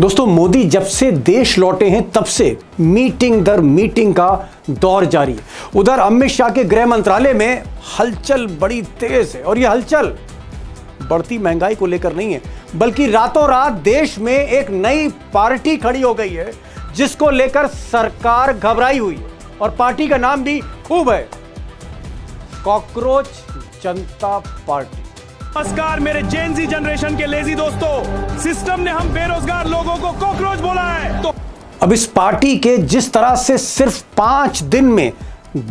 दोस्तों, मोदी जब से देश लौटे हैं तब से मीटिंग दर मीटिंग का दौर जारी है। उधर अमित शाह के गृह मंत्रालय में हलचल बड़ी तेज है और यह हलचल बढ़ती महंगाई को लेकर नहीं है, बल्कि रातों रात देश में एक नई पार्टी खड़ी हो गई है जिसको लेकर सरकार घबराई हुई है और पार्टी का नाम भी खूब है, कॉकरोच जनता पार्टी। नमस्कार मेरे जेन जी जनरेशन के लेजी दोस्तों, सिस्टम ने हम बेरोजगार लोगों को कॉकरोच बोला है। तो अब इस पार्टी के जिस तरह से सिर्फ 5 दिन में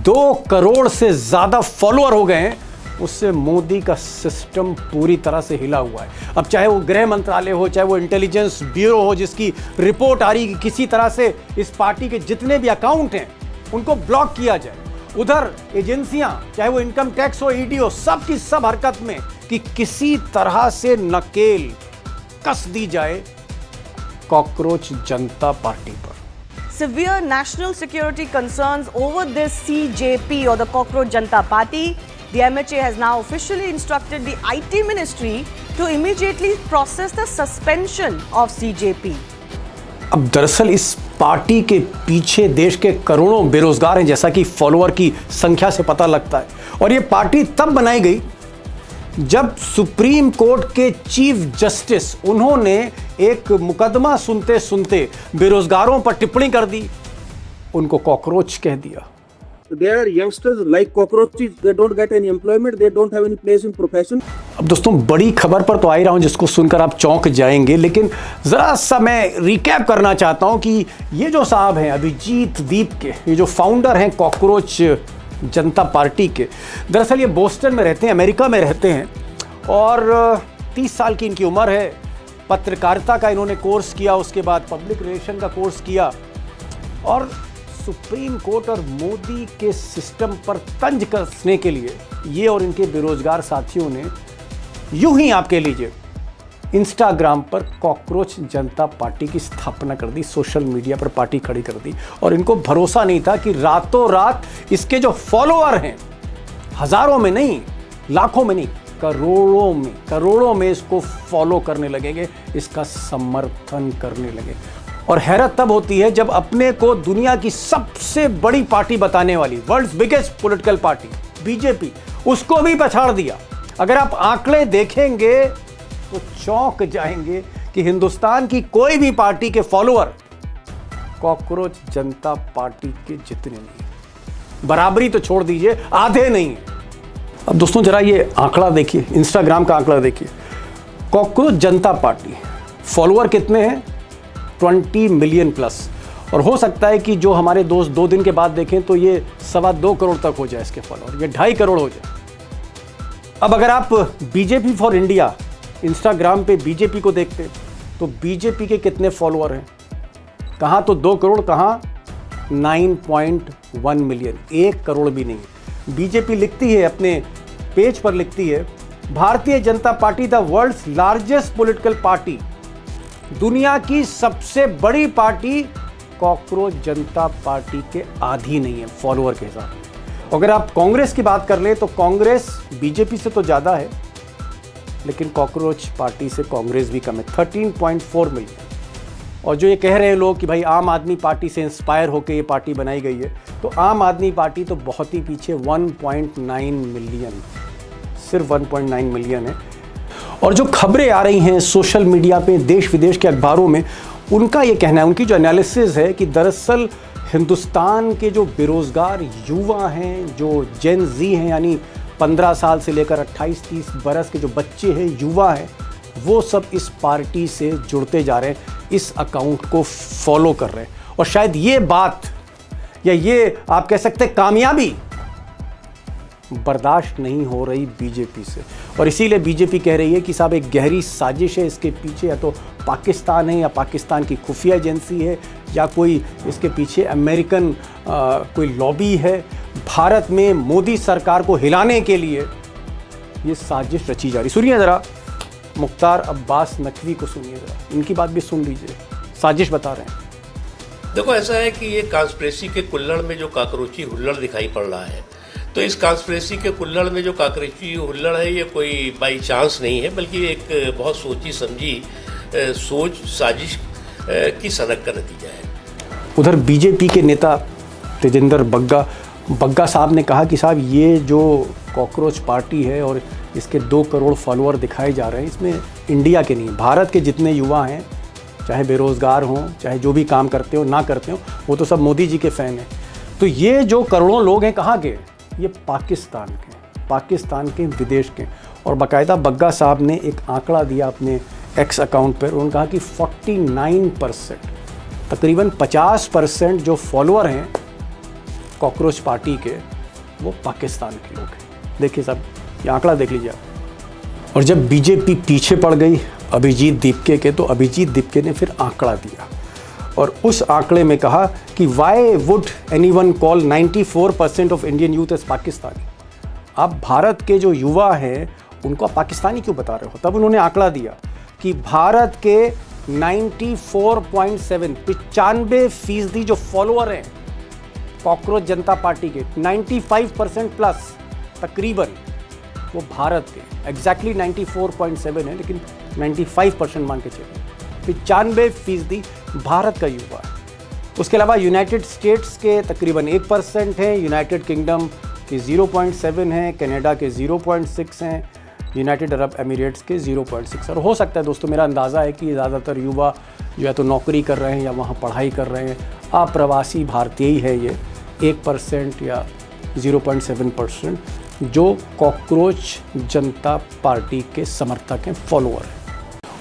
2 करोड़ से ज्यादा फॉलोअर हो गए हैं, उससे मोदी का सिस्टम पूरी तरह से हिला हुआ है। अब चाहे वो गृह मंत्रालय हो, चाहे वो इंटेलिजेंस ब्यूरो हो, जिसकी रिपोर्ट आ रही कि किसी तरह से इस पार्टी के जितने भी अकाउंट हैं उनको ब्लॉक किया जाए। उधर एजेंसियां, चाहे वो इनकम टैक्स हो, ईडी हो, सब की सब हरकत में कि किसी तरह से नकेल कस दी जाए कॉकरोच जनता पार्टी पर। Severe national security concerns over this CJP or the Cockroach Janta Party. The MHA has now officially instructed the IT Ministry to immediately process the suspension of CJP. अब दरअसल इस पार्टी के पीछे देश के करोड़ों बेरोजगार हैं, जैसा कि फॉलोअर की संख्या से पता लगता है। और ये पार्टी तब बनाई गई जब सुप्रीम कोर्ट के चीफ जस्टिस उन्होंने एक मुकदमा सुनते सुनते बेरोजगारों पर टिप्पणी कर दी, उनको कॉकरोच कह दिया। There are youngsters like cockroaches. They don't get any employment. They don't have any place in profession. अब दोस्तों, बड़ी खबर पर तो आ ही रहा हूं जिसको सुनकर आप चौंक जाएंगे, लेकिन जरा सा मैं रिकैप करना चाहता हूं कि ये जो साहब हैं अभिजीत दीप के, ये जो फाउंडर हैं कॉकरोच जनता पार्टी के, दरअसल ये बोस्टन में रहते हैं, अमेरिका में रहते हैं और 30 साल की इनकी उम्र है। पत्रकारिता का इन्होंने कोर्स किया, उसके बाद पब्लिक रिलेशन का कोर्स किया और सुप्रीम कोर्ट और मोदी के सिस्टम पर तंज कसने के लिए ये और इनके बेरोजगार साथियों ने यूं ही आप कह लीजिए इंस्टाग्राम पर कॉकरोच जनता पार्टी की स्थापना कर दी, सोशल मीडिया पर पार्टी खड़ी कर दी। और इनको भरोसा नहीं था कि रातों रात इसके जो फॉलोअर हैं, हजारों में नहीं, लाखों में नहीं, करोड़ों में इसको फॉलो करने लगेंगे, इसका समर्थन करने लगेंगे। और हैरत तब होती है जब अपने को दुनिया की सबसे बड़ी पार्टी बताने वाली, world's biggest political party BJP, उसको भी पछाड़ दिया। अगर आप आंकड़े देखेंगे तो चौंक जाएंगे कि हिंदुस्तान की कोई भी पार्टी के फॉलोअर कॉकरोच जनता पार्टी के जितने नहीं, बराबरी तो छोड़ दीजिए, आधे नहीं है। अब दोस्तों जरा ये आंकड़ा देखिए, इंस्टाग्राम का आंकड़ा देखिए। कॉकरोच जनता पार्टी फॉलोअर कितने हैं? 20 मिलियन प्लस। और हो सकता है कि जो हमारे दोस्त 2 दिन के बाद देखें तो ये 2.25 करोड़ तक हो जाए इसके फॉलोअर, ये 2.5 करोड़ हो जाए। अब अगर आप बीजेपी फॉर इंडिया इंस्टाग्राम पे बीजेपी को देखते तो बीजेपी के कितने फॉलोअर हैं? कहाँ तो 2 करोड़, कहाँ 9.1 मिलियन, 1 करोड़ भी नहीं। बीजेपी लिखती है अपने पेज पर, लिखती है Bharatiya Janata Party the world's largest political party, दुनिया की सबसे बड़ी पार्टी कॉकरोच जनता पार्टी के आधी नहीं है फॉलोअर के हिसाब से। अगर आप कांग्रेस की बात कर लें तो कांग्रेस बीजेपी से तो ज़्यादा है, लेकिन कॉकरोच पार्टी से कांग्रेस भी कम है, 13.4 मिलियन। और जो ये कह रहे हैं लोग कि भाई आम आदमी पार्टी से इंस्पायर होकर ये पार्टी बनाई गई है, तो आम आदमी पार्टी तो बहुत ही पीछे, 1.9 मिलियन, सिर्फ 1.9 मिलियन है। और जो खबरें आ रही हैं सोशल मीडिया पे, देश विदेश के अखबारों में, उनका ये कहना है, उनकी जो एनालिसिस है कि दरअसल हिंदुस्तान के जो बेरोज़गार युवा हैं, जो जेन जी हैं, यानी 15 साल से लेकर 28-30 बरस के जो बच्चे हैं, युवा हैं, वो सब इस पार्टी से जुड़ते जा रहे हैं, इस अकाउंट को फॉलो कर रहे हैं। और शायद ये बात या ये आप कह सकते हैं कामयाबी बर्दाश्त नहीं हो रही बीजेपी से। और इसीलिए बीजेपी कह रही है कि साहब एक गहरी साजिश है इसके पीछे, या तो पाकिस्तान है, या पाकिस्तान की खुफिया एजेंसी है, या कोई इसके पीछे अमेरिकन कोई लॉबी है। भारत में मोदी सरकार को हिलाने के लिए ये साजिश रची जा रही। सुनिए ज़रा, मुख्तार अब्बास नकवी को सुनिए ज़रा, इनकी बात भी सुन लीजिए, साजिश बता रहे हैं। देखो, ऐसा है कि ये कॉन्स्पिरेसी के कुल्हड़ में जो काकरोची हुल्लड़ दिखाई पड़ रहा है, तो इस कॉन्स्पिरेसी के कुल्हड़ में जो काकरोची हुल्लड़ है, ये कोई बाई चांस नहीं है, बल्कि एक बहुत सोची समझी सोच साजिश की सनक का नतीजा है। उधर बीजेपी के नेता तेजेंद्र बग्गा साहब ने कहा कि साहब ये जो कॉकरोच पार्टी है और इसके 2 करोड़ फॉलोअर दिखाए जा रहे हैं, इसमें इंडिया के नहीं, भारत के जितने युवा हैं, चाहे बेरोज़गार हों, चाहे जो भी काम करते हो ना करते हो, वो तो सब मोदी जी के फ़ैन हैं। तो ये जो करोड़ों लोग हैं कहाँ के? ये पाकिस्तान के विदेश के। और बाकायदा बग्गा साहब ने एक आंकड़ा दिया अपने एक्स अकाउंट पर। उन्होंने कहा कि 49%, तकरीबन 50% जो फॉलोअर हैं कॉकरोच पार्टी के, वो पाकिस्तान के लोग हैं। देखिए साहब, ये आंकड़ा देख लीजिए आप। और जब बीजेपी पीछे पड़ गई अभिजीत दीपके के, तो अभिजीत दीपके ने फिर आंकड़ा दिया और उस आंकड़े में कहा कि why would anyone call 94% of Indian youth as Pakistani. आप भारत के जो युवा हैं उनको आप पाकिस्तानी क्यों बता रहे हो? तब उन्होंने आंकड़ा दिया कि भारत के 95% जो फॉलोअर हैं कॉकरोच जनता पार्टी के, 95% प्लस तकरीबन वो भारत के, एग्जैक्टली 94.7 है, लेकिन 95% मान के चलिए, 95% भारत का युवा है। उसके अलावा यूनाइटेड स्टेट्स के तकरीबन 1% हैं, यूनाइटेड किंगडम के 0.7 हैं, कनाडा के 0.6 हैं, यूनाइटेड अरब एमिरेट्स के 0.6। और हो सकता है दोस्तों, मेरा अंदाज़ा है कि ज़्यादातर युवा जो है तो नौकरी कर रहे हैं या वहाँ पढ़ाई कर रहे हैं, अप्रवासी भारतीय ही है। ये 1% या 0.7% जो कॉकरोच जनता पार्टी के समर्थक हैं, फॉलोअर हैं।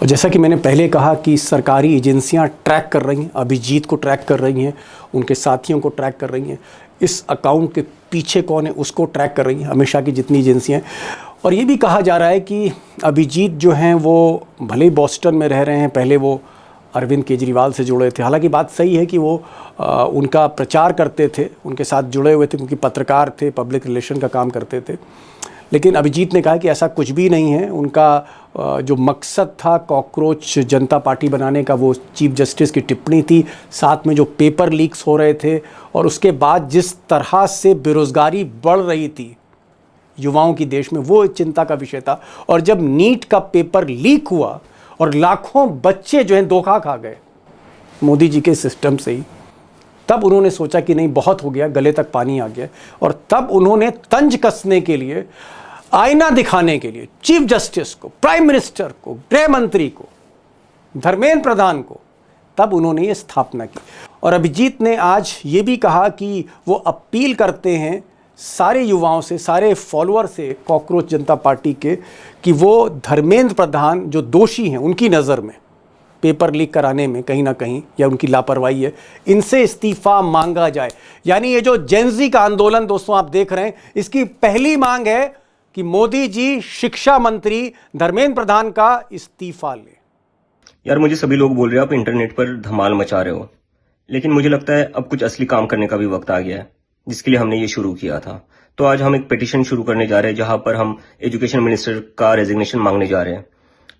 और जैसा कि मैंने पहले कहा कि सरकारी एजेंसियां ट्रैक कर रही हैं, अभिजीत को ट्रैक कर रही हैं, उनके साथियों को ट्रैक कर रही हैं, इस अकाउंट के पीछे कौन है उसको ट्रैक कर रही हैं हमेशा की जितनी एजेंसियां हैं। और ये भी कहा जा रहा है कि अभिजीत जो हैं वो भले ही बॉस्टन में रह रहे हैं, पहले वो अरविंद केजरीवाल से जुड़े थे। हालांकि बात सही है कि वो उनका प्रचार करते थे, उनके साथ जुड़े हुए थे क्योंकि पत्रकार थे, पब्लिक रिलेशन का काम करते थे। लेकिन अभिजीत ने कहा कि ऐसा कुछ भी नहीं है। उनका जो मकसद था कॉकरोच जनता पार्टी बनाने का, वो चीफ जस्टिस की टिप्पणी थी, साथ में जो पेपर लीक्स हो रहे थे और उसके बाद जिस तरह से बेरोज़गारी बढ़ रही थी युवाओं की देश में, वो चिंता का विषय था। और जब नीट का पेपर लीक हुआ और लाखों बच्चे जो हैं धोखा खा गए मोदी जी के सिस्टम से ही, तब उन्होंने सोचा कि नहीं, बहुत हो गया, गले तक पानी आ गया। और तब उन्होंने तंज कसने के लिए, आईना दिखाने के लिए चीफ जस्टिस को, प्राइम मिनिस्टर को, गृह मंत्री को, धर्मेंद्र प्रधान को, तब उन्होंने ये स्थापना की। और अभिजीत ने आज ये भी कहा कि वो अपील करते हैं सारे युवाओं से, सारे फॉलोअर से कॉकरोच जनता पार्टी के, कि वो धर्मेंद्र प्रधान जो दोषी हैं उनकी नज़र में पेपर लीक कराने में कहीं ना कहीं, या उनकी लापरवाही है, इनसे इस्तीफा मांगा जाए। यानी ये जो जेनजी का आंदोलन दोस्तों आप देख रहे हैं, इसकी पहली मांग है कि मोदी जी शिक्षा मंत्री धर्मेंद्र प्रधान का इस्तीफा ले। यार मुझे सभी लोग बोल रहे हो आप इंटरनेट पर धमाल मचा रहे हो, लेकिन मुझे लगता है अब कुछ असली काम करने का भी वक्त आ गया है, जिसके लिए हमने ये शुरू किया था। तो आज हम एक पिटीशन शुरू करने जा रहे हैं, जहां पर हम एजुकेशन मिनिस्टर का रेजिग्नेशन मांगने जा रहे हैं।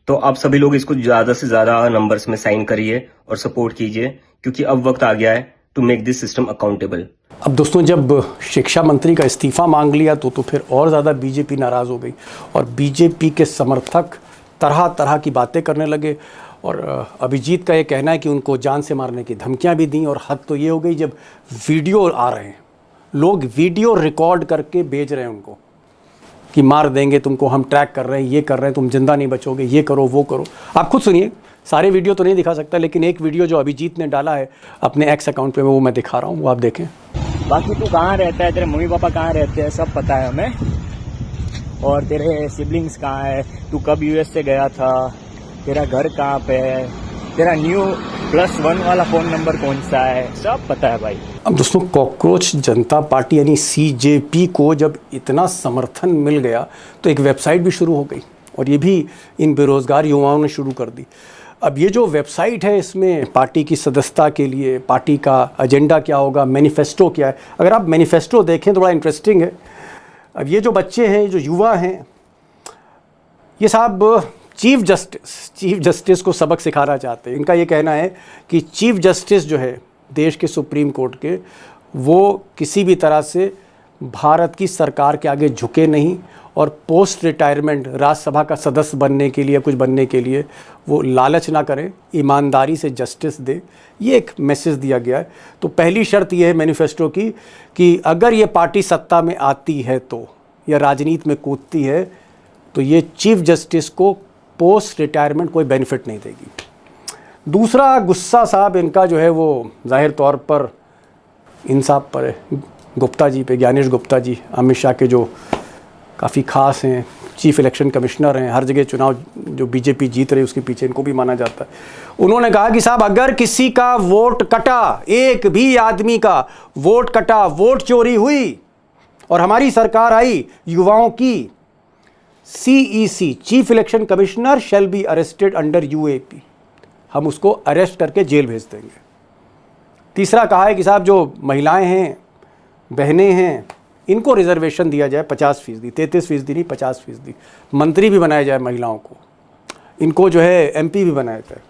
तो आप सभी लोग इसको ज्यादा से ज्यादा नंबर्स में साइन करिए और सपोर्ट कीजिए, क्योंकि अब वक्त आ गया है to make this system accountable. अब दोस्तों, जब शिक्षा मंत्री का इस्तीफा मांग लिया तो फिर और ज़्यादा बीजेपी नाराज़ हो गई और बीजेपी के समर्थक तरह तरह की बातें करने लगे। और अभिजीत का ये कहना है कि उनको जान से मारने की धमकियां भी दी। और हद तो ये हो गई जब वीडियो आ रहे हैं, लोग वीडियो रिकॉर्ड करके भेज रहे हैं उनको कि मार देंगे तुमको, हम ट्रैक कर रहे हैं, ये कर रहे हैं, तुम जिंदा नहीं बचोगे, ये करो वो करो। आप खुद सुनिए, सारे वीडियो तो नहीं दिखा सकता, लेकिन एक वीडियो जो अभिजीत ने डाला है अपने एक्स अकाउंट पे, वो मैं दिखा रहा हूँ, वो आप देखें। बाकी तू कहाँ रहता है, तेरे मम्मी पापा कहाँ रहते हैं, सब पता है हमें। और तेरे सिबलिंग्स कहाँ है, तू कब यूएस से गया था, तेरा घर कहाँ पे है, तेरा न्यू +1 वाला फ़ोन नंबर कौन सा है, सब पता है भाई। अब दोस्तों, कॉकरोच जनता पार्टी यानी CJP को जब इतना समर्थन मिल गया तो एक वेबसाइट भी शुरू हो गई, और ये भी इन बेरोज़गार युवाओं ने शुरू कर दी। अब ये जो वेबसाइट है, इसमें पार्टी की सदस्यता के लिए पार्टी का एजेंडा क्या होगा, मैनिफेस्टो क्या है। अगर आप मैनिफेस्टो देखें तो बड़ा इंटरेस्टिंग है। अब ये जो बच्चे हैं, जो युवा हैं, ये साहब चीफ जस्टिस को सबक सिखाना चाहते हैं। इनका ये कहना है कि चीफ जस्टिस जो है देश के सुप्रीम कोर्ट के, वो किसी भी तरह से भारत की सरकार के आगे झुके नहीं और पोस्ट रिटायरमेंट राज्यसभा का सदस्य बनने के लिए, कुछ बनने के लिए वो लालच ना करें, ईमानदारी से जस्टिस दे, ये एक मैसेज दिया गया है। तो पहली शर्त ये है मैनिफेस्टो की कि अगर ये पार्टी सत्ता में आती है तो, या राजनीति में कूदती है तो ये चीफ जस्टिस को पोस्ट रिटायरमेंट कोई बेनिफिट नहीं देगी। दूसरा गुस्सा साहब इनका जो है वो जाहिर तौर पर इन साहब पर है, गुप्ता जी पे, ज्ञानेश गुप्ता जी, अमित शाह के जो काफ़ी खास हैं, चीफ इलेक्शन कमिश्नर हैं, हर जगह चुनाव जो बीजेपी जीत रही है उसके पीछे इनको भी माना जाता है। उन्होंने कहा कि साहब अगर किसी का वोट कटा, एक भी आदमी का वोट कटा, वोट चोरी हुई और हमारी सरकार आई युवाओं की, CEC chief election commissioner shall be arrested under UAP, हम उसको अरेस्ट करके जेल भेज देंगे। तीसरा कहा है कि साहब जो महिलाएं हैं, बहनें हैं, इनको रिजर्वेशन दिया जाए 50%, 33% नहीं 50%, मंत्री भी बनाया जाए महिलाओं को, इनको जो है MP भी बनाया जाए।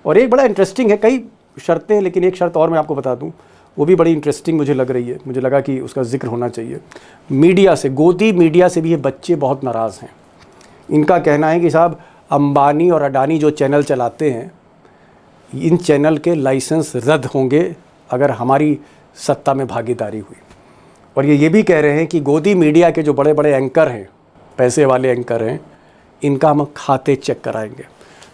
और एक बड़ा इंटरेस्टिंग है, कई शर्तें हैं लेकिन एक शर्त और मैं आपको बता दूं, वो भी बड़ी इंटरेस्टिंग मुझे लग रही है, मुझे लगा कि उसका जिक्र होना चाहिए। मीडिया से, गोदी मीडिया से भी ये बच्चे बहुत नाराज़ हैं। इनका कहना है कि साहब अंबानी और अडानी जो चैनल चलाते हैं, इन चैनल के लाइसेंस रद्द होंगे अगर हमारी सत्ता में भागीदारी हुई। और ये भी कह रहे हैं कि गोदी मीडिया के जो बड़े बड़े एंकर हैं, पैसे वाले एंकर हैं, इनका हम खाते चेक कराएंगे।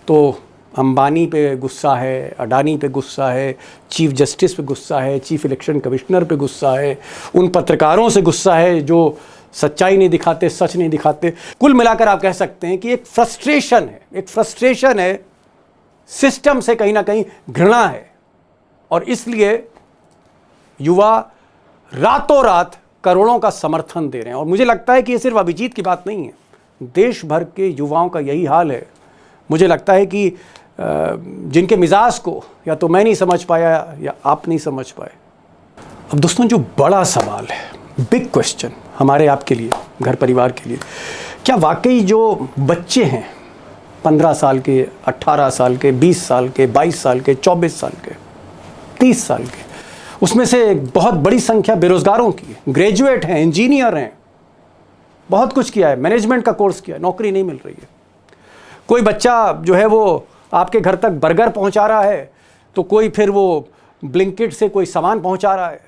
तो अंबानी पे गुस्सा है, अडानी पे गुस्सा है, चीफ जस्टिस पे गुस्सा है, चीफ इलेक्शन कमिश्नर पे गुस्सा है, उन पत्रकारों से गुस्सा है जो सच्चाई नहीं दिखाते, सच नहीं दिखाते। कुल मिलाकर आप कह सकते हैं कि एक फ्रस्ट्रेशन है, सिस्टम से कहीं ना कहीं घृणा है। और इसलिए युवा रातों रात करोड़ों का समर्थन दे रहे हैं। और मुझे लगता है कि ये सिर्फ अभिजीत की बात नहीं है, देश भर के युवाओं का यही हाल है। मुझे लगता है कि जिनके मिजाज को या तो मैं नहीं समझ पाया या आप नहीं समझ पाए। अब दोस्तों जो बड़ा सवाल है, बिग क्वेश्चन हमारे आपके लिए, घर परिवार के लिए, क्या वाकई जो बच्चे हैं 15 साल के, 18 साल के, 20 साल के, 22 साल के, 24 साल के, 30 साल के, उसमें से एक बहुत बड़ी संख्या बेरोजगारों की, ग्रेजुएट हैं, इंजीनियर हैं, बहुत कुछ किया है, मैनेजमेंट का कोर्स किया है, नौकरी नहीं मिल रही है। कोई बच्चा जो है वो आपके घर तक बर्गर पहुंचा रहा है, तो कोई फिर वो ब्लिंकिट से कोई सामान पहुंचा रहा है,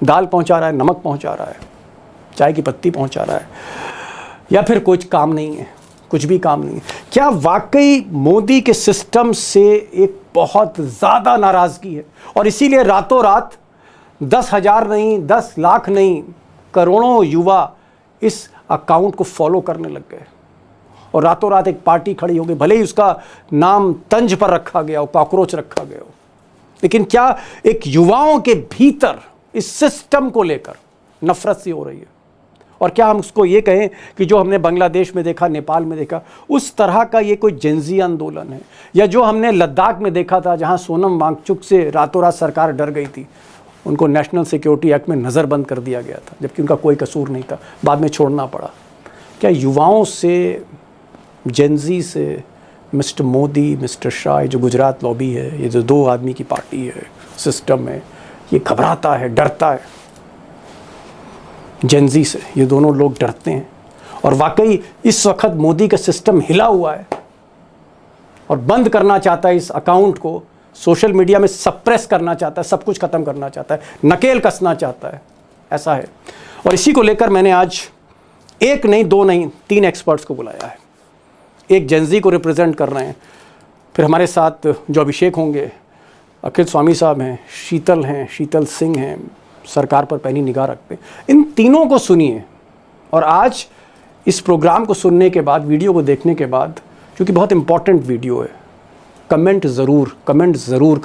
दाल पहुंचा रहा है, नमक पहुंचा रहा है, चाय की पत्ती पहुंचा रहा है, या फिर कुछ काम नहीं है, कुछ भी काम नहीं है। क्या वाकई मोदी के सिस्टम से एक बहुत ज़्यादा नाराज़गी है और इसीलिए रातों रात 10,000 नहीं, 10 लाख नहीं, करोड़ों युवा इस अकाउंट को फॉलो करने लग गए और रातों रात एक पार्टी खड़ी हो गई, भले ही उसका नाम तंज पर रखा गया हो, कॉकरोच रखा गया हो, लेकिन क्या एक युवाओं के भीतर इस सिस्टम को लेकर नफरत सी हो रही है। और क्या हम उसको ये कहें कि जो हमने बांग्लादेश में देखा, नेपाल में देखा, उस तरह का ये कोई जेंजी आंदोलन है, या जो हमने लद्दाख में देखा था जहां सोनम वांगचुक से रातों रात सरकार डर गई थी, उनको नेशनल सिक्योरिटी एक्ट में नज़रबंद कर दिया गया था जबकि उनका कोई कसूर नहीं था, बाद में छोड़ना पड़ा। क्या युवाओं से, जेंजी से मिस्टर मोदी, मिस्टर शाह, जो गुजरात लॉबी है, ये जो दो आदमी की पार्टी है, सिस्टम है, ये घबराता है, डरता है? जेंजी से ये दोनों लोग डरते हैं। और वाकई इस वक्त मोदी का सिस्टम हिला हुआ है और बंद करना चाहता है इस अकाउंट को, सोशल मीडिया में सप्रेस करना चाहता है, सब कुछ खत्म करना चाहता है, नकेल कसना चाहता है, ऐसा है। और इसी को लेकर मैंने आज एक नहीं, दो नहीं, 3 एक्सपर्ट्स को बुलाया है। एक जेंजी को रिप्रेजेंट कर रहे हैं, फिर हमारे साथ जो अभिषेक होंगे, अखिल स्वामी साहब हैं, शीतल सिंह हैं, सरकार पर पैनी निगाह रखते हैं। इन तीनों को सुनिए और आज इस प्रोग्राम को सुनने के बाद, वीडियो को देखने के बाद, क्योंकि बहुत इंपॉर्टेंट वीडियो है, कमेंट ज़रूर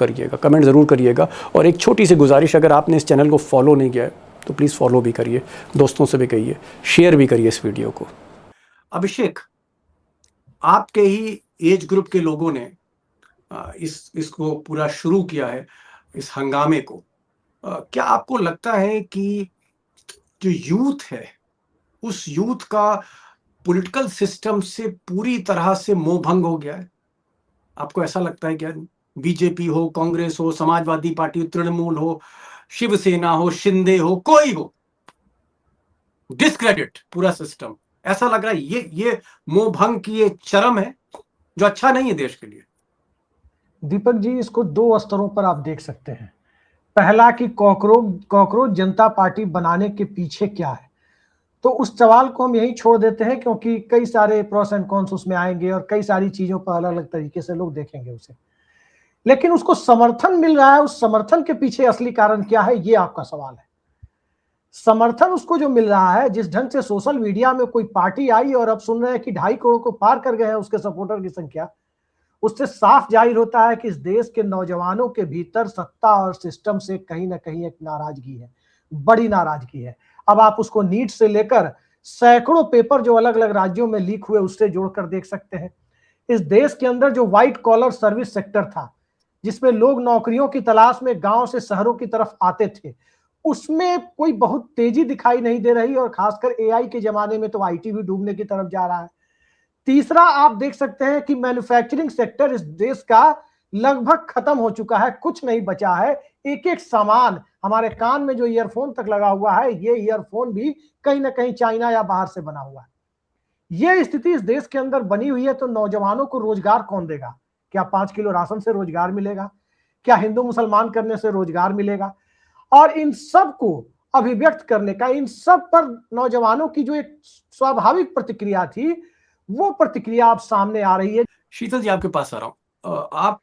करिएगा। और एक छोटी सी गुजारिश, अगर आपने इस चैनल को फॉलो नहीं किया है तो प्लीज़ फॉलो भी करिए, दोस्तों से भी कहिए, शेयर भी करिए इस वीडियो को। अभिषेक, आपके ही एज ग्रुप के लोगों ने इसको पूरा शुरू किया है, इस हंगामे को। क्या आपको लगता है कि जो यूथ है, उस यूथ का पॉलिटिकल सिस्टम से पूरी तरह से मोहभंग हो गया है? आपको ऐसा लगता है क्या? बीजेपी हो, कांग्रेस हो, समाजवादी पार्टी, तृणमूल हो, शिवसेना हो, शिंदे हो, कोई हो, डिस्क्रेडिट पूरा सिस्टम, ऐसा लग रहा है ये मोह भंग की ये चरम है जो अच्छा नहीं है देश के लिए। दीपक जी, इसको दो स्तरों पर आप देख सकते हैं। पहला कि कॉकरोच जनता पार्टी बनाने के पीछे क्या है, तो उस सवाल को हम यहीं छोड़ देते हैं, क्योंकि कई सारे प्रोस एंड कॉन्स उसमें आएंगे और कई सारी चीजों पर अलग अलग तरीके से लोग देखेंगे उसे। लेकिन उसको समर्थन मिल रहा है, उस समर्थन के पीछे असली कारण क्या है, ये आपका सवाल है। समर्थन उसको जो मिल रहा है, जिस ढंग से सोशल मीडिया में कोई पार्टी आई और अब सुन रहे हैं कि 2.5 करोड़ को पार कर गए हैं उसके सपोर्टर की संख्या, उससे साफ जाहिर होता है कि इस देश के नौजवानों के भीतर सत्ता और सिस्टम से कहीं ना कहीं एक नाराजगी है, बड़ी नाराजगी है। अब आप उसको नीट से लेकर सैकड़ों पेपर जो अलग अलग राज्यों में लीक हुए उससे जोड़कर देख सकते हैं। इस देश के अंदर जो व्हाइट कॉलर सर्विस सेक्टर था, जिसमें लोग नौकरियों की तलाश में गांव से शहरों की तरफ आते थे, उसमें कोई बहुत तेजी दिखाई नहीं दे रही, और खासकर एआई के जमाने में तो आईटी भी डूबने की तरफ जा रहा है। तीसरा, आप देख सकते हैं कि मैन्युफैक्चरिंग सेक्टर इस देश का लगभग खत्म हो चुका है, कुछ नहीं बचा है। एक एक सामान, हमारे कान में जो ईयरफोन तक लगा हुआ है, ये ईयरफोन भी कहीं ना कहीं चाइना या बाहर से बना हुआ है। ये स्थिति इस देश के अंदर बनी हुई है, तो नौजवानों को रोजगार कौन देगा? क्या 5 किलो राशन से रोजगार मिलेगा? क्या हिंदू मुसलमान करने से रोजगार मिलेगा? और इन सब को अभिव्यक्त करने का, इन सब पर नौजवानों की जो एक स्वाभाविक प्रतिक्रिया थी, वो प्रतिक्रिया अब सामने आ रही है। शीतल जी, आपके पास आ रहा हूं। आप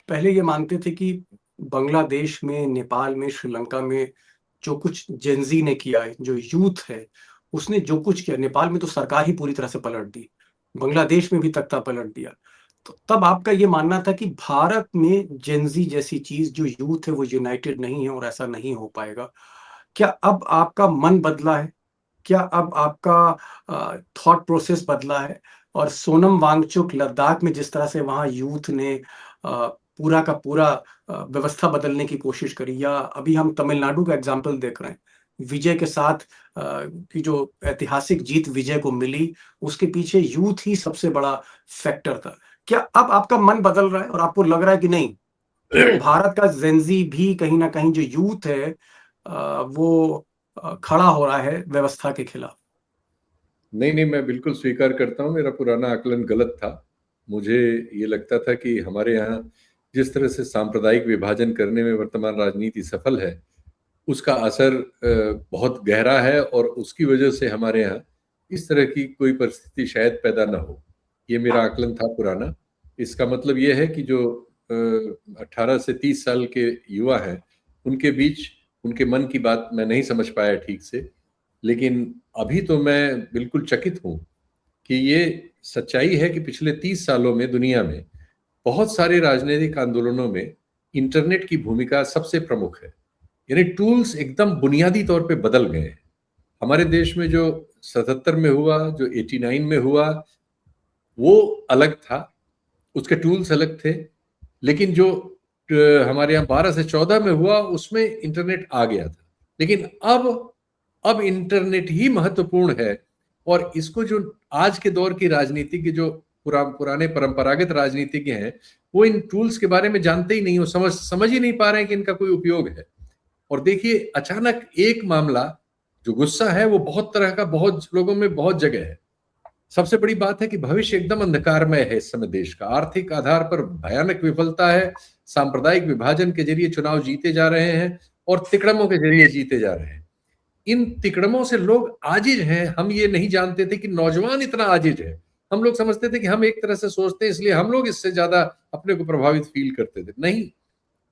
पहले ये मानते थे कि बांग्लादेश में, नेपाल में, श्रीलंका में जो कुछ जेनजी ने किया है, जो यूथ है उसने जो कुछ किया, नेपाल में तो सरकार ही पूरी तरह से पलट दी, बांग्लादेश में भी तख्ता पलट दिया, तो तब आपका ये मानना था कि भारत में जेनजी जैसी चीज, जो यूथ है वो यूनाइटेड नहीं है और ऐसा नहीं हो पाएगा। क्या अब आपका मन बदला है? क्या अब आपका थॉट प्रोसेस बदला है? और सोनम वांगचुक लद्दाख में जिस तरह से वहां यूथ ने पूरा का पूरा व्यवस्था बदलने की कोशिश करी, या अभी हम तमिलनाडु का एग्जाम्पल देख रहे हैं, विजय के साथ की जो ऐतिहासिक जीत विजय को मिली, उसके पीछे यूथ ही सबसे बड़ा फैक्टर था। क्या अब आपका मन बदल रहा है और आपको लग रहा है कि नहीं, भारत का जेनजी भी कहीं ना कहीं जो यूथ है वो खड़ा हो रहा है व्यवस्था के खिलाफ? नहीं, मैं बिल्कुल स्वीकार करता हूँ, मेरा पुराना आकलन गलत था। मुझे ये लगता था कि हमारे यहाँ जिस तरह से सांप्रदायिक विभाजन करने में वर्तमान राजनीति सफल है, उसका असर बहुत गहरा है और उसकी वजह से हमारे यहाँ इस तरह की कोई परिस्थिति शायद पैदा न हो। ये मेरा आकलन था पुराना। इसका मतलब ये है कि जो 18 से 30 साल के युवा हैं, उनके बीच उनके मन की बात मैं नहीं समझ पाया ठीक से, लेकिन अभी तो मैं बिल्कुल चकित हूँ कि ये सच्चाई है कि पिछले 30 सालों में दुनिया में बहुत सारे राजनीतिक आंदोलनों में इंटरनेट की भूमिका सबसे प्रमुख है। यानी टूल्स एकदम बुनियादी तौर पे बदल गए हैं। हमारे देश में जो 77 में हुआ, जो 89 में हुआ, वो अलग था, उसके टूल्स अलग थे, लेकिन जो हमारे यहाँ 12 से 14 में हुआ उसमें इंटरनेट आ गया था। लेकिन अब इंटरनेट ही महत्वपूर्ण है, और इसको जो आज के दौर की राजनीति के जो पुराने परंपरागत राजनीतिज्ञ हैं, वो इन टूल्स के बारे में जानते ही नहीं, वो समझ ही नहीं पा रहे हैं कि इनका कोई उपयोग है। और देखिए, अचानक एक मामला, जो गुस्सा है वो बहुत तरह का, बहुत लोगों में बहुत जगह है। सबसे बड़ी बात है कि भविष्य एकदम अंधकारमय है इस समय देश का। आर्थिक आधार पर भयानक विफलता है, सांप्रदायिक विभाजन के जरिए चुनाव जीते जा रहे हैं और तिकड़मों के जरिए जीते जा रहे हैं। इन तिकड़मों से लोग आजिज हैं। हम ये नहीं जानते थे कि नौजवान इतना आजिज है। हम लोग समझते थे कि हम एक तरह से सोचते हैं, इसलिए हम लोग इससे ज्यादा अपने को प्रभावित फील करते थे। नहीं,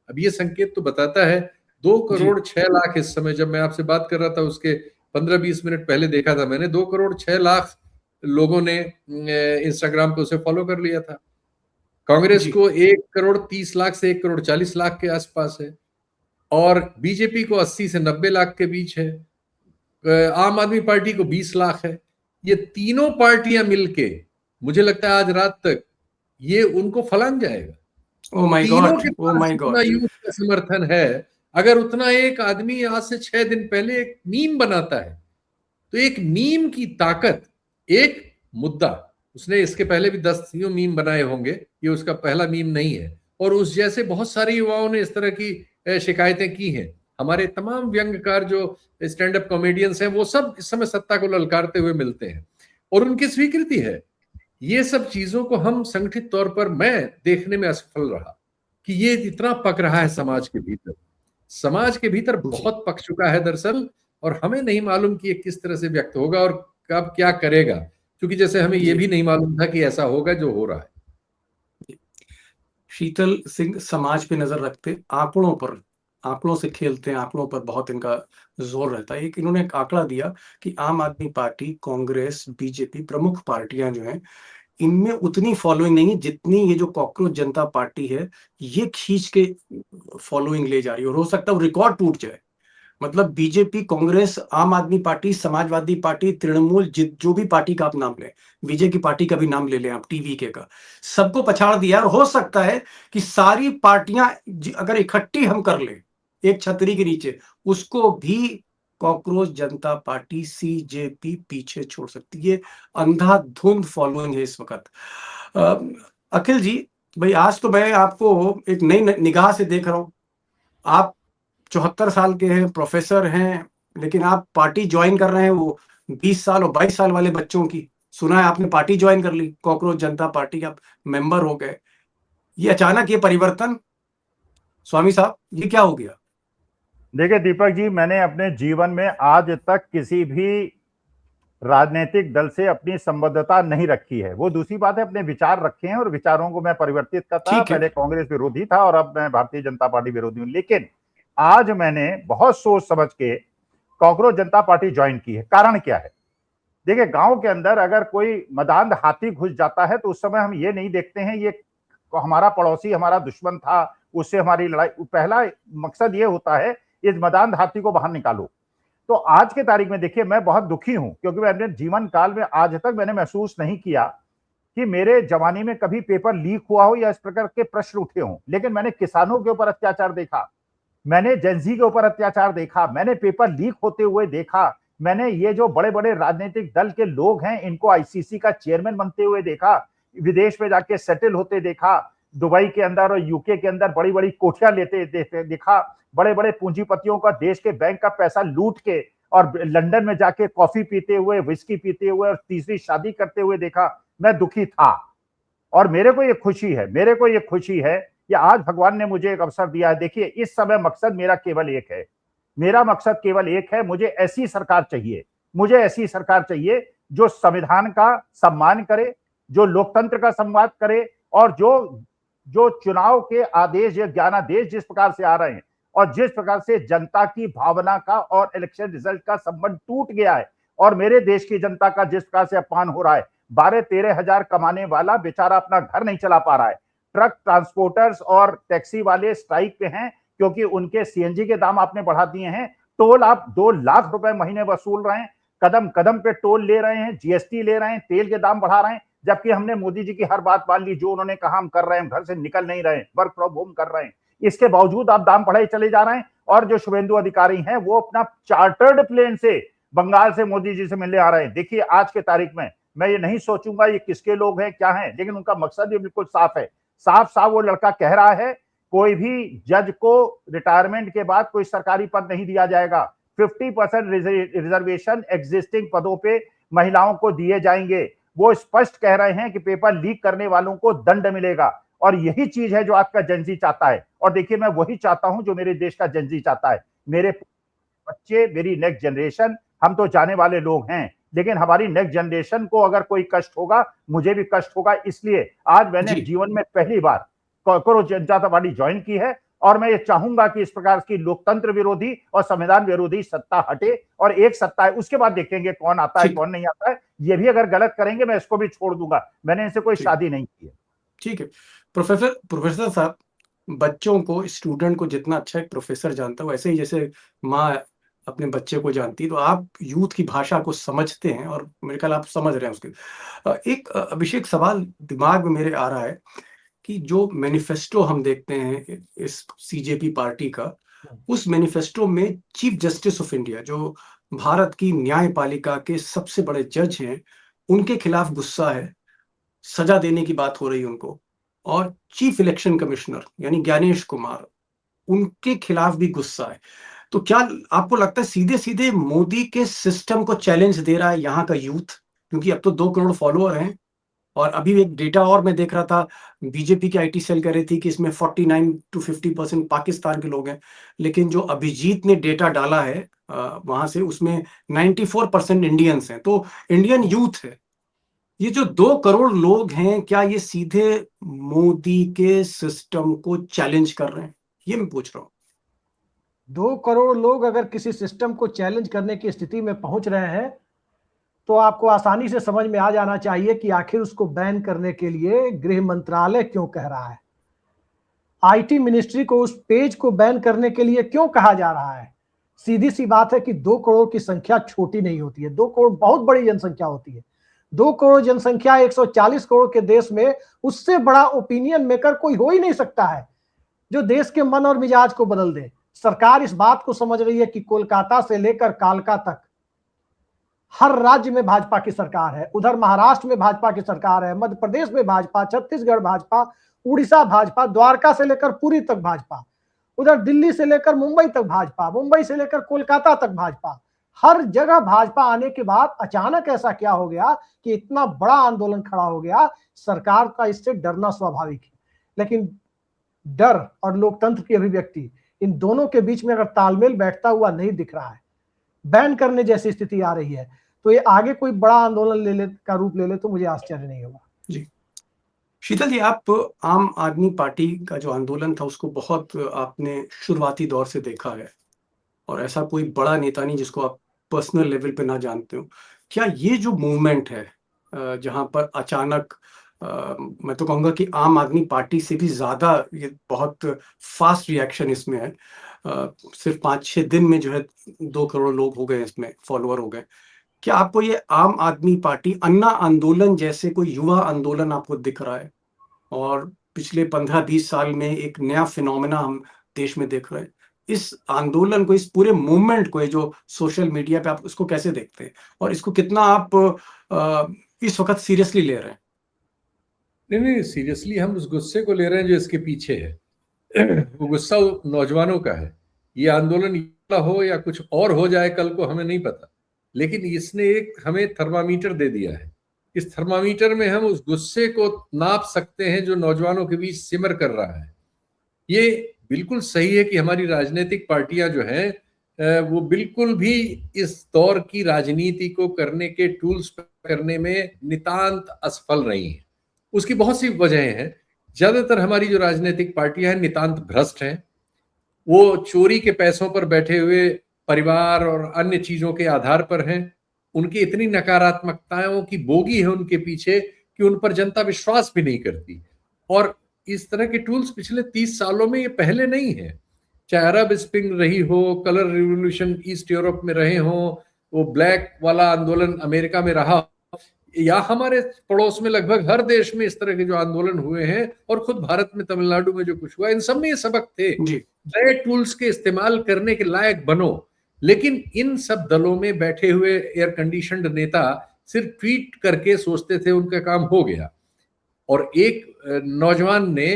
अब ये संकेत तो बताता है 2 करोड़ 6 लाख इस समय, जब मैं आपसे बात कर रहा था उसके 15-20 मिनट पहले देखा था मैंने, 2 करोड़ 6 लाख लोगों ने इंस्टाग्राम पे उसे फॉलो कर लिया था। कांग्रेस को 1 करोड़ 30 लाख से 1 करोड़ 40 लाख के आसपास है, और बीजेपी को 80 से 90 लाख के बीच है, आम आदमी पार्टी को 20 लाख है। ये तीनों पार्टियां मिलके, मुझे लगता है आज रात तक ये उनको फलांग जाएगा। Oh my God, oh my God, youth का समर्थन है। अगर उतना एक आदमी आज से 6 दिन पहले एक मीम बनाता है, तो एक मीम की ताकत, एक मुद्दा, उसने इसके पहले भी 10 मीम बनाए होंगे, ये उसका पहला मीम नहीं है, और उस जैसे बहुत सारे युवाओं ने इस तरह की शिकायतें की हैं। हमारे तमाम व्यंग्यकार जो स्टैंड अप कॉमेडियंस हैं, वो सब इस समय सत्ता को ललकारते हुए मिलते हैं। और उनकी स्वीकृति है। ये सब चीजों को हम संगठित तौर पर मैं देखने में असफल रहा कि ये इतना पक रहा है समाज के भीतर। समाज के भीतर बहुत पक चुका है दरअसल, और हमें नहीं मालूम कि ये किस तरह से व्यक्त होगा और कब क्या करेगा, क्योंकि जैसे हमें ये भी नहीं मालूम था कि ऐसा होगा जो हो रहा है। शीतल सिंह समाज पे नजर रखते, आंकड़ों से खेलते हैं, आंकड़ों पर बहुत इनका जोर रहता है। इन्होंने एक आंकड़ा दिया कि आम आदमी पार्टी, कांग्रेस, बीजेपी प्रमुख पार्टियां जो हैं, इनमें उतनी फॉलोइंग नहीं है जितनी ये जो कॉकरोच जनता पार्टी है ये खींच के फॉलोइंग ले जा रही है, और हो सकता है वो रिकॉर्ड टूट जाए। मतलब बीजेपी, कांग्रेस, आम आदमी पार्टी, समाजवादी पार्टी, तृणमूल, जो भी पार्टी का आप नाम लें, विजय की पार्टी का भी नाम ले लें आप, टीवीके का, सबको पछाड़ दिया। और हो सकता है कि सारी पार्टियां अगर इकट्ठी हम कर लें एक छतरी के नीचे, उसको भी कॉकरोच जनता पार्टी सीजेपी पीछे छोड़ सकती है। अंधाधुंध फॉलोइंग है इस वक्त। अखिल जी भाई, आज तो मैं आपको एक नई निगाह से देख रहा हूं। आप 74 साल के हैं, प्रोफेसर हैं, लेकिन आप पार्टी ज्वाइन कर रहे हैं वो 20 साल और 22 साल वाले बच्चों की। सुना है आपने पार्टी ज्वाइन कर ली, कॉकरोच जनता पार्टी के आप मेंबर हो गए। ये अचानक ये परिवर्तन, स्वामी साहब, ये क्या हो गया? देखिए दीपक जी, मैंने अपने जीवन में आज तक किसी भी राजनीतिक दल से अपनी संबद्धता नहीं रखी है। वो दूसरी बात है, अपने विचार रखे हैं और विचारों को मैं परिवर्तित करता। पहले कांग्रेस विरोधी था और अब मैं भारतीय जनता पार्टी विरोधी हूं। लेकिन आज मैंने बहुत सोच समझ के कॉकरोच जनता पार्टी ज्वाइन की है। कारण क्या है? देखिए, गांव के अंदर अगर कोई मदांध हाथी घुस जाता है तो उस समय हम ये नहीं देखते हैं ये हमारा पड़ोसी, हमारा दुश्मन था, उससे हमारी लड़ाई। पहला मकसद ये होता है इस मदांध हाथी को बाहर निकालो। तो आज के तारीख में देखिए, मैं बहुत दुखी हूं, क्योंकि मैं अपने जीवन काल में आज तक मैंने महसूस नहीं किया कि मेरे जमाने में कभी पेपर लीक हुआ हो या इस प्रकार के प्रश्न उठे हों। लेकिन मैंने किसानों के ऊपर अत्याचार देखा, मैंने जेंजी के ऊपर अत्याचार देखा, मैंने पेपर लीक होते हुए देखा, मैंने ये जो बड़े बड़े राजनीतिक दल के लोग हैं इनको आईसीसी का चेयरमैन बनते हुए देखा, विदेश में जाके सेटल होते देखा, दुबई के अंदर और यूके के अंदर बड़ी बड़ी कोठियां लेते देखा, बड़े बड़े पूंजीपतियों का देश के बैंक का पैसा लूट के और लंदन में जाके कॉफी पीते हुए, विस्की पीते हुए और तीसरी शादी करते हुए देखा। मैं दुखी था और मेरे को ये खुशी है कि आज भगवान ने मुझे एक अवसर दिया है। देखिए, इस समय मकसद मेरा केवल एक है, मुझे ऐसी सरकार चाहिए जो संविधान का सम्मान करे, जो लोकतंत्र का सम्मान करे, और जो चुनाव के आदेश या ज्ञानादेश जिस प्रकार से आ रहे हैं और जिस प्रकार से जनता की भावना का और इलेक्शन रिजल्ट का संबंध टूट गया है और मेरे देश की जनता का जिस प्रकार से अपमान हो रहा है, 12-13 हजार कमाने वाला बेचारा अपना घर नहीं चला पा रहा है। ट्रक ट्रांसपोर्टर्स और टैक्सी वाले स्ट्राइक पे हैं क्योंकि उनके सीएनजी के दाम आपने बढ़ा दिए हैं। टोल आप 2 लाख रुपए महीने वसूल रहे हैं, कदम कदम पे टोल ले रहे हैं, जीएसटी ले रहे हैं, तेल के दाम बढ़ा रहे हैं, जबकि हमने मोदी जी की हर बात मान ली। जो उन्होंने कहा हम कर रहे हैं, घर से निकल नहीं रहे, वर्क फ्रॉम होम कर रहे हैं। इसके बावजूद आप दाम बढ़ाए चले जा रहे हैं। और जो शुभेंदु अधिकारी हैं वो अपना चार्टर्ड प्लेन से बंगाल से मोदी जी से मिलने आ रहे हैं। देखिए, आज के तारीख में मैं ये नहीं सोचूंगा ये किसके लोग हैं, क्या हैं, लेकिन उनका मकसद ये बिल्कुल साफ है। साफ वो लड़का कह रहा है कोई भी जज को रिटायरमेंट के बाद कोई सरकारी पद नहीं दिया जाएगा। 50% रिजर्वेशन एग्जिस्टिंग पदों पे महिलाओं को दिए जाएंगे। वो स्पष्ट कह रहे हैं कि पेपर लीक करने वालों को दंड मिलेगा। और यही चीज है जो आपका जेनजी चाहता है। और देखिए, मैं वही चाहता हूं जो मेरे देश का जेनजी चाहता है। मेरे बच्चे, मेरी नेक्स्ट जनरेशन, हम तो जाने वाले लोग हैं, लेकिन हमारी नेक्स्ट जनरेशन को अगर कोई कष्ट होगा, मुझे भी कष्ट होगा। इसलिए आज मैंने जीवन में पहली बार कॉकरोच जनता पार्टी ज्वाइन की है और मैं ये चाहूंगा कि इस प्रकार की लोकतंत्र विरोधी और संविधान विरोधी सत्ता हटे और एक सत्ता है, उसके बाद देखेंगे कौन आता है कौन नहीं आता है। ये भी अगर गलत करेंगे मैं इसको भी छोड़ दूंगा। मैंने इनसे कोई शादी नहीं की है। ठीक है प्रोफेसर साहब, बच्चों को, स्टूडेंट को जितना अच्छा एक प्रोफेसर जानता है वैसे ही जैसे माँ अपने बच्चे को जानती है, तो आप यूथ की भाषा को समझते हैं और मेरे ख्याल आप समझ रहे हैं उसके। एक अभिषेक सवाल दिमाग में मेरे आ रहा है कि जो मैनिफेस्टो हम देखते हैं इस सीजेपी पार्टी का, उस मैनिफेस्टो में चीफ जस्टिस ऑफ इंडिया, जो भारत की न्यायपालिका के सबसे बड़े जज हैं, उनके खिलाफ गुस्सा है, सजा देने की बात हो रही है उनको। और चीफ इलेक्शन कमिश्नर यानी ज्ञानेश कुमार, उनके खिलाफ भी गुस्सा है। तो क्या आपको लगता है सीधे सीधे मोदी के सिस्टम को चैलेंज दे रहा है यहाँ का यूथ? क्योंकि अब तो 2 करोड़ फॉलोअर हैं। और अभी एक डेटा और मैं देख रहा था, बीजेपी की आईटी सेल कह रही थी कि इसमें 49 to 50% पाकिस्तान के लोग हैं, लेकिन जो अभिजीत ने डेटा डाला है वहां से, उसमें 94% इंडियंस हैं, तो इंडियन यूथ है। ये जो 2 करोड़ लोग हैं, क्या ये सीधे मोदी के सिस्टम को चैलेंज कर रहे हैं? ये मैं पूछ रहा हूं। 2 करोड़ लोग अगर किसी सिस्टम को चैलेंज करने की स्थिति में पहुंच रहे हैं तो आपको आसानी से समझ में आ जाना चाहिए कि आखिर उसको बैन करने के लिए गृह मंत्रालय क्यों कह रहा है, आईटी मिनिस्ट्री को उस पेज को बैन करने के लिए क्यों कहा जा रहा है। सीधी सी बात है कि 2 करोड़ की संख्या छोटी नहीं होती है, 2 करोड़ बहुत बड़ी जनसंख्या होती है। 2 करोड़ जनसंख्या 140 करोड़ के देश में, उससे बड़ा ओपिनियन मेकर कोई हो ही नहीं सकता है जो देश के मन और मिजाज को बदल दे। सरकार इस बात को समझ रही है कि कोलकाता से लेकर कालका तक हर राज्य में भाजपा की सरकार है। उधर महाराष्ट्र में भाजपा की सरकार है, मध्य प्रदेश में भाजपा, छत्तीसगढ़ भाजपा, उड़ीसा भाजपा, द्वारका से लेकर पुरी तक भाजपा, उधर दिल्ली से लेकर मुंबई तक भाजपा, मुंबई से लेकर कोलकाता तक भाजपा। हर जगह भाजपा आने के बाद अचानक ऐसा क्या हो गया कि इतना बड़ा आंदोलन खड़ा हो गया। सरकार का इससे डरना स्वाभाविक है, लेकिन डर और लोकतंत्र की अभिव्यक्ति, इन दोनों के बीच में अगर तालमेल बैठता हुआ नहीं दिख रहा है, बैन करने जैसी स्थिति आ रही है, तो ये आगे कोई बड़ा आंदोलन का रूप ले ले तो मुझे आश्चर्य नहीं होगा। जी शीतल जी, आप आम आदमी पार्टी का जो आंदोलन था उसको बहुत आपने शुरुआती दौर से देखा है, और ऐसा कोई बड़ा नेता नहीं जिसको आप पर्सनल लेवल पे ना जानते हो। क्या ये जो मूवमेंट है जहां पर अचानक मैं तो कहूंगा कि आम आदमी पार्टी से भी ज्यादा ये बहुत फास्ट रिएक्शन इसमें है, सिर्फ 5-6 दिन में जो है 2 करोड़ लोग हो गए, इसमें फॉलोअर हो गए। क्या आपको ये आम आदमी पार्टी अन्ना आंदोलन जैसे कोई युवा आंदोलन आपको दिख रहा है? और पिछले 15-20 साल में एक नया फिनोमेना हम देश में देख रहे हैं। इस आंदोलन को, इस पूरे मूवमेंट को, ये जो सोशल मीडिया पे, आप इसको कैसे देखते हैं और इसको कितना आप इस वक्त सीरियसली ले रहे हैं? नहीं, सीरियसली हम उस गुस्से को ले रहे हैं जो इसके पीछे है। वो गुस्सा नौजवानों का है। ये आंदोलन हो या कुछ और हो जाए कल को, हमें नहीं पता, लेकिन इसने एक हमें थर्मामीटर दे दिया है। इस थर्मामीटर में हम उस गुस्से को नाप सकते हैं जो नौजवानों के बीच सिमर कर रहा है। ये बिल्कुल सही है कि हमारी राजनीतिक पार्टियां जो हैं वो बिल्कुल भी इस दौर की राजनीति को करने के टूल्स करने में नितांत असफल रही हैं। उसकी बहुत सी वजहें हैं। ज्यादातर हमारी जो राजनीतिक पार्टियां हैं नितांत भ्रष्ट हैं। वो चोरी के पैसों पर बैठे हुए परिवार और अन्य चीजों के आधार पर हैं। उनकी इतनी नकारात्मकताओं की बोगी है उनके पीछे कि उन पर जनता विश्वास भी नहीं करती। और इस तरह के टूल्स पिछले 30 सालों में ये पहले नहीं है। चाहे अरब स्प्रिंग रही हो, कलर रिवॉल्यूशन ईस्ट यूरोप में रहे हो, वो ब्लैक वाला आंदोलन अमेरिका में रहा, या हमारे पड़ोस में लगभग हर देश में इस तरह के जो आंदोलन हुए हैं, और खुद भारत में तमिलनाडु में जो कुछ हुआ, इन सब में ये सबक थे। नए टूल्स के इस्तेमाल करने के लायक बनो। लेकिन इन सब दलों में बैठे हुए एयर कंडीशनड नेता सिर्फ ट्वीट करके सोचते थे उनका काम हो गया। और एक नौजवान ने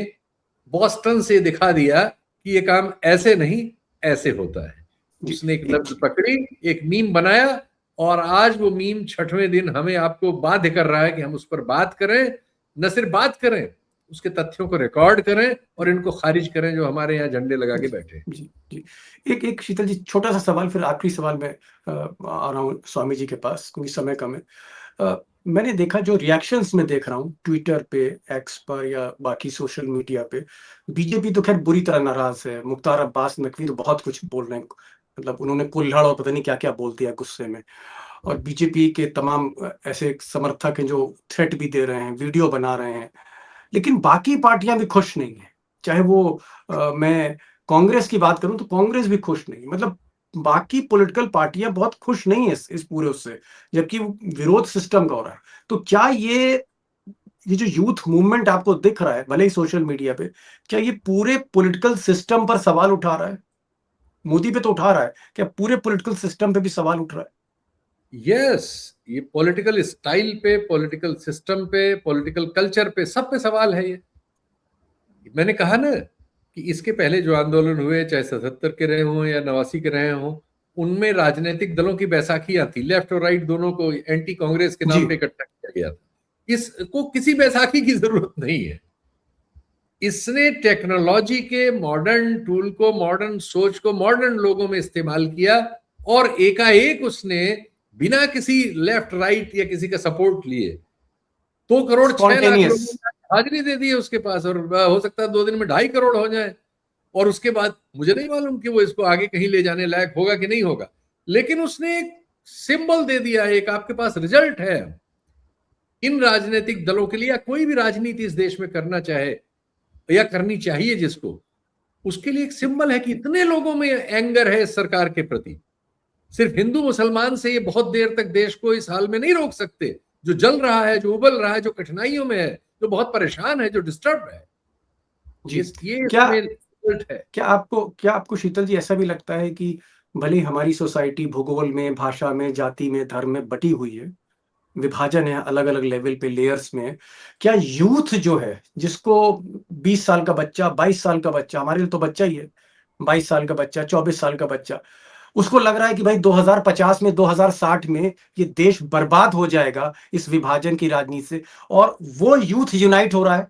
बॉस्टन से दिखा दिया कि ये काम ऐसे नहीं ऐसे होता है। उसने एक लफ्ज पकड़ी, एक मीम बनाया, और आज वो मीम 6वें दिन हमें आपको बाध्य कर रहा है कि हम उस पर बात करें। न सिर्फ बात करें, उसके तथ्यों को रिकॉर्ड करें और इनको खारिज करें जो हमारे यहाँ झंडे लगा के बैठे। जी जी, एक शीतल जी, छोटा सा सवाल, फिर आखिरी सवाल में आ रहा हूँ स्वामी जी के पास, क्योंकि समय कम है। मैंने देखा, जो रिएक्शंस में देख रहा हूँ ट्विटर पे, एक्स पर, या बाकी सोशल मीडिया पे, बीजेपी तो खैर बुरी तरह नाराज है। मुख्तार अब्बास नकवी तो बहुत कुछ बोल रहे हैं, मतलब उन्होंने कुल्हड़ और पता नहीं क्या क्या बोल दिया गुस्से में। और बीजेपी के तमाम ऐसे समर्थक हैं जो थ्रेट भी दे रहे हैं, वीडियो बना रहे हैं। लेकिन बाकी पार्टियां भी खुश नहीं है। चाहे वो मैं कांग्रेस की बात करूं तो कांग्रेस भी खुश नहीं, मतलब बाकी पॉलिटिकल पार्टियां बहुत खुश नहीं है इस पूरे उससे, जबकि विरोध सिस्टम का हो रहा है। तो क्या ये जो यूथ मूवमेंट आपको दिख रहा है, भले ही सोशल मीडिया पे, क्या ये पूरे पॉलिटिकल सिस्टम पर सवाल उठा रहा है? मोदी पे तो उठा रहा है, क्या पूरे पॉलिटिकल सिस्टम पे भी सवाल उठ रहा है? यस, ये पॉलिटिकल स्टाइल पे, पॉलिटिकल सिस्टम पे, पॉलिटिकल कल्चर पे, सब पे सवाल है। ये मैंने कहा ना कि इसके पहले जो आंदोलन हुए, चाहे 77 के रहे हों या 89 के रहे हों, उनमें राजनीतिक दलों की बैसाखियां थी, लेफ्ट और राइट दोनों को एंटी कांग्रेस के नाम पे इकट्ठा किया गया था। इसको किसी बैसाखी की जरूरत नहीं है। इसने टेक्नोलॉजी के मॉडर्न टूल को, मॉडर्न सोच को मॉडर्न लोगों में इस्तेमाल किया और एकाएक उसने बिना किसी लेफ्ट राइट या किसी का सपोर्ट लिए 2 करोड़ 6 लाख लोगों को हाजिरी दे दी है उसके पास, और हो सकता है 2 दिन में 2.5 करोड़ हो जाए। और उसके बाद मुझे नहीं मालूम कि वो इसको आगे कहीं ले जाने लायक होगा कि नहीं होगा, लेकिन उसने एक सिंबल दे दिया है, एक आपके पास रिजल्ट है। इन राजनीतिक दलों के लिए, या कोई भी राजनीति इस देश में करना चाहे या करनी चाहिए जिसको, उसके लिए एक सिंबल है कि इतने लोगों में एंगर है इस सरकार के प्रति। सिर्फ हिंदू मुसलमान से ये बहुत देर तक देश को इस हाल में नहीं रोक सकते। जो जल रहा है, जो उबल रहा है, जो कठिनाइयों में है, जो बहुत परेशान है, जो डिस्टर्ब है, ये है। क्या आपको शीतल जी ऐसा भी लगता है कि भले हमारी सोसाइटी भूगोल में, भाषा में, जाति में, धर्म में बटी हुई है, विभाजन है अलग अलग लेवल पे, लेयर्स में, क्या यूथ जो है, जिसको 20 साल का बच्चा, 22 साल का बच्चा, हमारे लिए तो बच्चा ही है, 22 साल का बच्चा, 24 साल का बच्चा, उसको लग रहा है कि भाई 2050 में, 2060 में ये देश बर्बाद हो जाएगा इस विभाजन की राजनीति से, और वो यूथ यूनाइट हो रहा है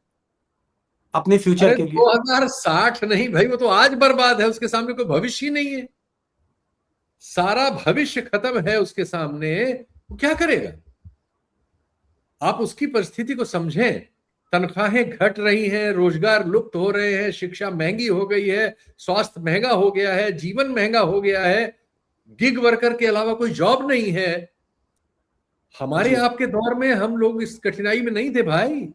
अपने फ्यूचर के लिए? 2060 नहीं भाई, वो तो आज बर्बाद है, उसके सामने कोई भविष्य ही नहीं है, सारा भविष्य खत्म है उसके सामने। वो क्या करेगा? आप उसकी परिस्थिति को समझें। तनख्वाहें घट रही हैं, रोजगार लुप्त हो रहे हैं, शिक्षा महंगी हो गई है, स्वास्थ्य महंगा हो गया है, जीवन महंगा हो गया है, गिग वर्कर के अलावा कोई जॉब नहीं है। हमारे आपके दौर में हम लोग इस कठिनाई में नहीं थे भाई।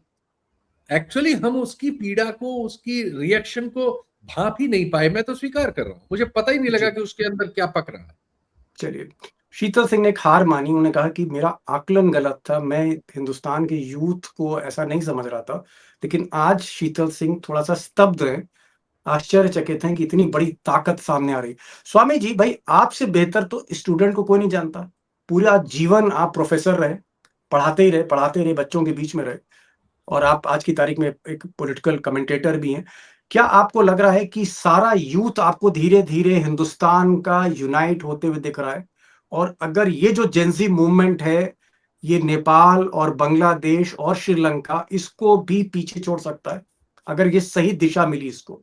एक्चुअली हम उसकी पीड़ा को, उसकी रिएक्शन को भांप ही नहीं पाए। मैं तो स्वीकार कर रहा हूं, मुझे पता ही नहीं लगा कि उसके अंदर क्या पक रहा है। चलिए, शीतल सिंह ने एक हार मानी, उन्होंने कहा कि मेरा आकलन गलत था, मैं हिंदुस्तान के यूथ को ऐसा नहीं समझ रहा था। लेकिन आज शीतल सिंह थोड़ा सा स्तब्ध है, आश्चर्यचकित हैं कि इतनी बड़ी ताकत सामने आ रही। स्वामी जी, भाई आपसे बेहतर तो स्टूडेंट को कोई नहीं जानता। पूरा जीवन आप प्रोफेसर रहे, पढ़ाते रहे, बच्चों के बीच में रहे, और आप आज की तारीख में एक पॉलिटिकल कमेंटेटर भी हैं। क्या आपको लग रहा है कि सारा यूथ आपको धीरे धीरे हिंदुस्तान का यूनाइट होते हुए दिख रहा है? और अगर ये जो जेंजी मूवमेंट है, ये नेपाल और बांग्लादेश और श्रीलंका, इसको भी पीछे छोड़ सकता है अगर ये सही दिशा मिली इसको?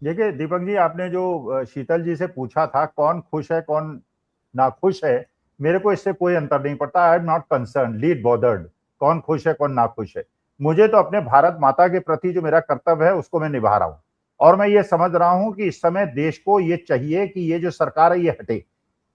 देखिए दीपक जी, आपने जो शीतल जी से पूछा था कौन खुश है कौन नाखुश है, मेरे को इससे कोई अंतर नहीं पड़ता। I am not concern, lead bothered, कौन खुश है कौन नाखुश है। मुझे तो अपने भारत माता के प्रति जो मेरा कर्तव्य है उसको मैं निभा रहा हूं, और मैं ये समझ रहा हूं कि इस समय देश को ये चाहिए कि ये जो सरकार है ये हटे।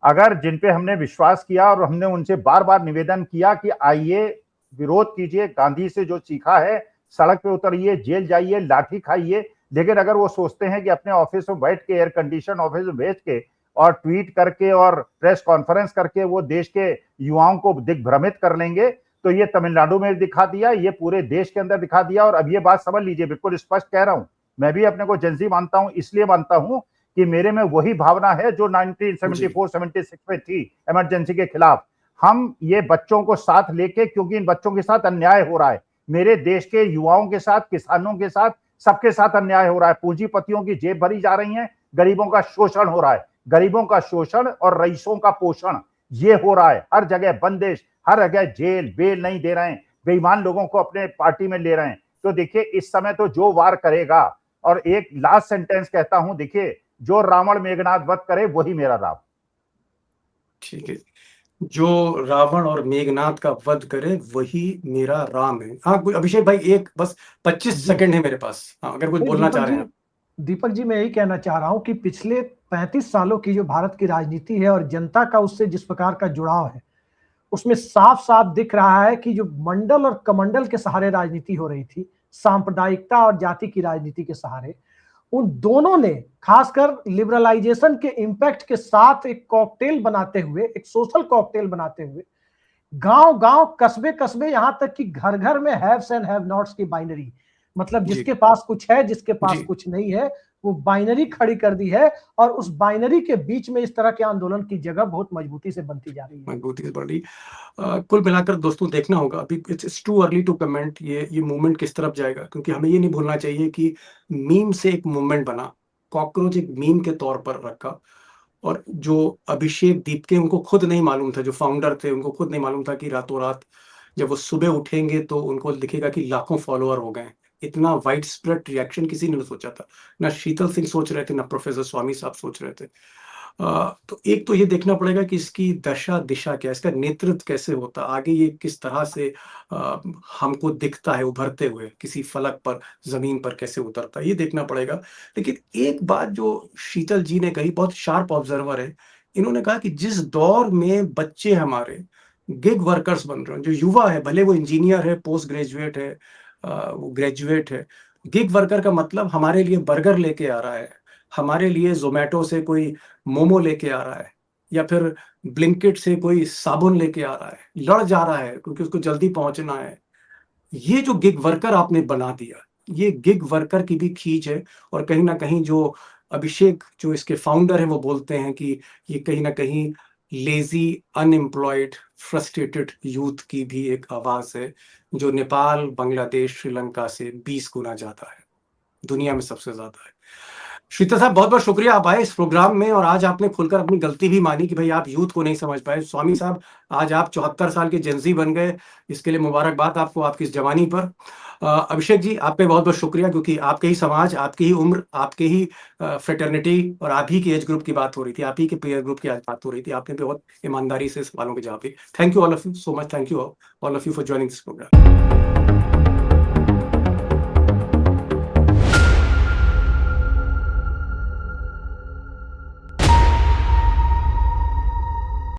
अगर जिन पे हमने विश्वास किया और हमने उनसे बार बार निवेदन किया कि आइए विरोध कीजिए, गांधी से जो सीखा है, सड़क पे उतरिए, जेल जाइए, लाठी खाइए, लेकिन अगर वो सोचते हैं कि अपने ऑफिस में बैठ के, एयर कंडीशन ऑफिस में बैठ के और ट्वीट करके और प्रेस कॉन्फ्रेंस करके वो देश के युवाओं को दिग्भ्रमित कर लेंगे, तो ये तमिलनाडु में दिखा दिया, ये पूरे देश के अंदर दिखा दिया। और अब ये बात समझ लीजिए, बिल्कुल स्पष्ट कह रहा हूं, मैं भी अपने को जेंजी मानता हूं, इसलिए मानता हूं कि मेरे में वही भावना है जो 1974-76 में थी इमरजेंसी के खिलाफ। हम ये बच्चों को साथ लेके, क्योंकि इन बच्चों के साथ अन्याय हो रहा है, मेरे देश के युवाओं के साथ, किसानों के साथ, सबके साथ अन्याय हो रहा है। पूंजीपतियों की जेब भरी जा रही है, गरीबों का शोषण हो रहा है, गरीबों का शोषण और रईसों का पोषण ये हो रहा है। हर जगह बंदिश, हर जगह जेल, बेल नहीं दे रहे हैं, बेईमान लोगों को अपने पार्टी में ले रहे हैं। तो देखिए इस समय तो जो वार करेगा, और एक लास्ट सेंटेंस कहता हूं, देखिए जो रावण मेघनाद वध करे वही मेरा राम। ठीक है, जो रावण और मेघनाथ का वध करे वही मेरा राम है। हाँ अभिषेक भाई, एक बस 25 सेकंड है मेरे पास। हाँ, अगर कुछ बोलना चाह रहे हैं। दीपक जी, मैं यही कहना चाह रहा हूं कि पिछले 35 सालों की जो भारत की राजनीति है और जनता का उससे जिस प्रकार का जुड़ाव है, उसमें साफ साफ दिख रहा है कि जो मंडल और कमंडल के सहारे राजनीति हो रही थी, सांप्रदायिकता और जाति की राजनीति के सहारे, उन दोनों ने खासकर लिबरलाइजेशन के इंपैक्ट के साथ एक कॉकटेल बनाते हुए, एक सोशल कॉकटेल बनाते हुए, गांव गांव, कस्बे कस्बे, यहां तक कि घर घर में हैव्स एंड हैव नॉट्स की बाइनरी, मतलब जिसके पास कुछ है, जिसके पास कुछ नहीं है, वो बाइनरी खड़ी कर दी है। और उस बाइनरी के बीच में इस तरह के आंदोलन की जगह बहुत मजबूती से बनती जा रही है, मजबूती से बढ़ रही। कुल मिलाकर दोस्तों देखना होगा, अभी it's too early to comment ये मूवमेंट किस तरफ जाएगा, क्योंकि हमें ये नहीं भूलना चाहिए कि मीम से एक मूवमेंट बना, कॉकरोच एक मीम के तौर पर रखा, और जो अभिषेक दीपके उनको खुद नहीं मालूम था, जो फाउंडर थे उनको खुद नहीं मालूम था कि रातों रात जब वो सुबह उठेंगे तो उनको दिखेगा कि लाखों फॉलोअर हो गए। इतना वाइड स्प्रेड रिएक्शन किसी ने नहीं सोचा था। ना शीतल सिंह सोच रहे थे, ना प्रोफेसर स्वामी साहब सोच रहे थे। तो एक तो ये देखना पड़ेगा कि इसकी दशा दिशा क्या है, इसका नेतृत्व कैसे होता, आगे ये किस तरह से हमको दिखता है उभरते हुए, किसी फलक पर, जमीन पर कैसे उतरता है, ये देखना पड़ेगा। लेकिन एक बात जो शीतल जी ने कही, बहुत शार्प ऑब्जर्वर है, इन्होंने कहा कि जिस दौर में बच्चे हमारे गिग वर्कर्स बन रहे हैं, जो युवा है, भले वो इंजीनियर है, पोस्ट ग्रेजुएट है, वो ग्रेजुएट है, गिग वर्कर का मतलब हमारे लिए बर्गर लेके आ रहा है, हमारे लिए जोमेटो से कोई मोमो लेके आ रहा है, या फिर ब्लिंकिट से कोई साबुन लेके आ रहा है, लड़ जा रहा है क्योंकि उसको जल्दी पहुंचना है। ये जो गिग वर्कर आपने बना दिया, ये गिग वर्कर की भी खींच है। और कहीं ना कहीं जो अभिषेक, जो इसके फाउंडर हैं, वो बोलते हैं कि ये कहीं ना कहीं लेजी, अनएम्प्लॉयड, फ्रस्ट्रेटेड यूथ की भी एक आवाज है, जो नेपाल, बांग्लादेश, श्रीलंका से 20 गुना ज्यादा है, दुनिया में सबसे ज्यादा है। शीतल साहब, बहुत बहुत शुक्रिया, आप आए इस प्रोग्राम में और आज आपने खुलकर अपनी गलती भी मानी कि भाई आप यूथ को नहीं समझ पाए। स्वामी साहब, आज आप 74 साल के जेंजी बन गए, इसके लिए मुबारकबाद आपको, आपकी इस जवानी पर। अभिषेक जी, आप पे बहुत बहुत शुक्रिया, क्योंकि आपके ही समाज, आपकी ही उम्र, आपके ही फ्रेटर्निटी और आप ही की एज ग्रुप की बात हो रही थी, आप ही के पीयर ग्रुप की आज बात हो रही थी, आपने बहुत ईमानदारी से सवालों के जवाब दिए। Thank you all of you so much, thank you all of you for joining this programme.